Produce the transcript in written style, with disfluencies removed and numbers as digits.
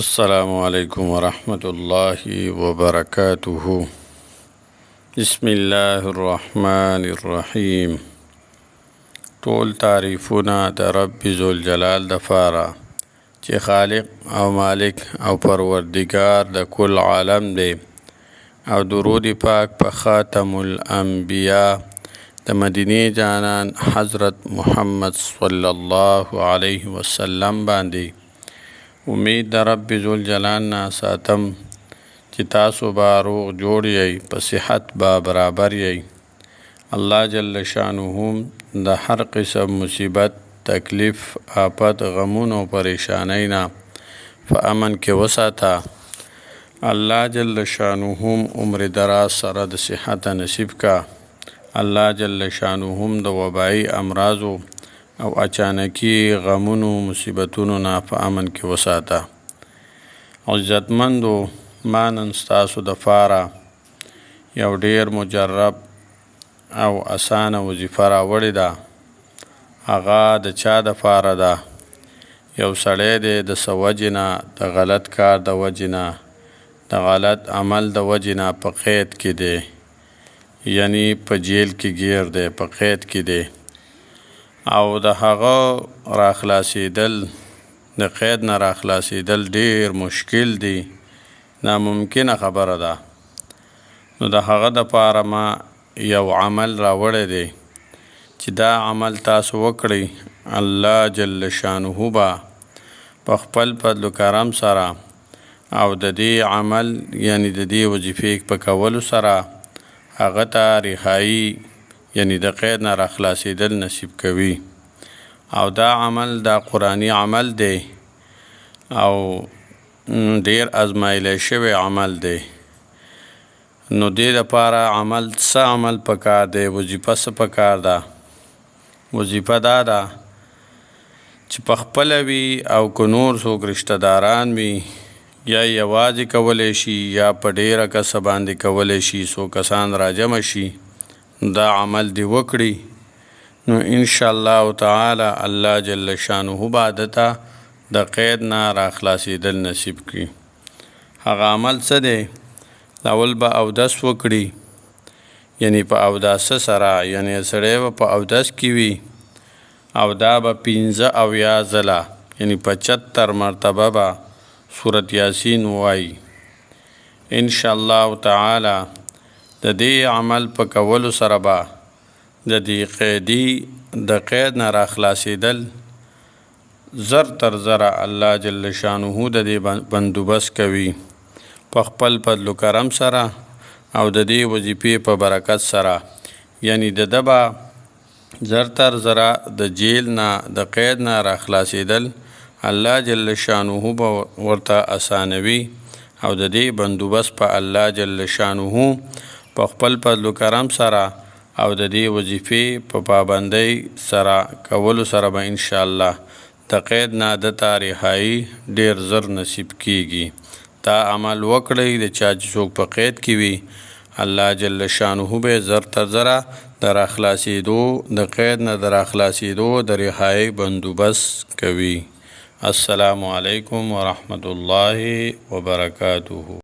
السلام علیکم ورحمۃ اللہ وبرکاتہ. بسم الله الرحمن الرحیم. ټول تعریفونه د رب ذوالجلال دپاره چې خالق او مالک او پروردگار د کل عالم دی، او درود پاک په خاتم الانبیاء د مدینه جانان حضرت محمد صلی الله علیه وسلم باندې. امید د رب ذوالجلال نه ساتم چې تاسو به روغ جوړ یئ، په صحت به برابر یئ. الله جل شانه د هر قسم مصیبت، تکلیف، آفت، غمونو پریشانی نه په امن کې وساته. الله جل شانه عمر دراز سره د صحت نصیب کا. الله جل شانه د وبایي امراضو او اچانکی غمونو مصیبتونو نه په امن کې وساته. عزتمندو، ما نن ستاسو دپاره یو ډیر مجرب او اسانه وظیفه راوړې ده. هغه د چا دپاره ده؟ یو سړی دی د څه وجې نه، د غلط کار د وجې نه، د غلط عمل د وجې نه په قید کې دی، یعنی په جیل کې ګیر دی، په قید کې دی. او د هغه راخلاصېدل، د قید نه راخلاصېدل ډیر مشکل دی، ناممکنه خبره ده. نو د هغه دپاره ما یو عمل راوړی دی چې دا عمل تاسو وکړئ. الله جل شانه به په خپل فضل و کرم سره او د دې عمل یعنی د دې وظیفې په کولو سره هغه ته رهایي یعنی د قید نه راخلاصېدل نصیب کوي. او دا عمل دا قرآني عمل دی او ډیر ازمایلی شوی عمل دی. نو دې دپاره عمل څه عمل پکار دی، وظیفه څه پکار ده؟ وظیفه دا ده چې پخپله وي او که نور څوک رشته داران وي، یا یوازې کولی شي یا په ډیره کسه باندې کولی شي، څو کسان راجمع شي، دا عمل دی وکړي. نو انشاءالله تعالی الله جل شانه به دته د قید نه راخلاصېدل نصیب کړي. هغه عمل څه دی؟ اول به اودس وکړي، یعنی په اوداسه سره، یعنی سړی به په اودس کې وي او دا به 15 ځله یعنی 75 مرتبه به سورت یاسین ووایي. انشاءالله تعالی د دې عمل په کولو سره به د دې قیدي د قید نه راخلاصېدل زر تر زره الله جل شانه د دې بندوبست کوي په خپل فضل و کرم سره او د دې وظیفې په برکت سره. یعنی د ده به زر تر زره د جیل نه د قید نه راخلاصېدل الله جل شانه به ورته اسانوي او د دې بندوبست په الله جل شانه په خپل فضل و کرم سره او د دې وظیفې په پابندۍ سره کولو سره به انشاءالله د قید نه دته رهایي ډیر زر نصیب کیږي. دا عمل وکړئ. د چا چې څوک په قید کې وي الله جل شانه به زر تر زره د راخلاصېدو، د قید نه د راخلاصېدو د رهایي بندوبست کوي. السلام علیکم ورحمت الله وبرکاتہ.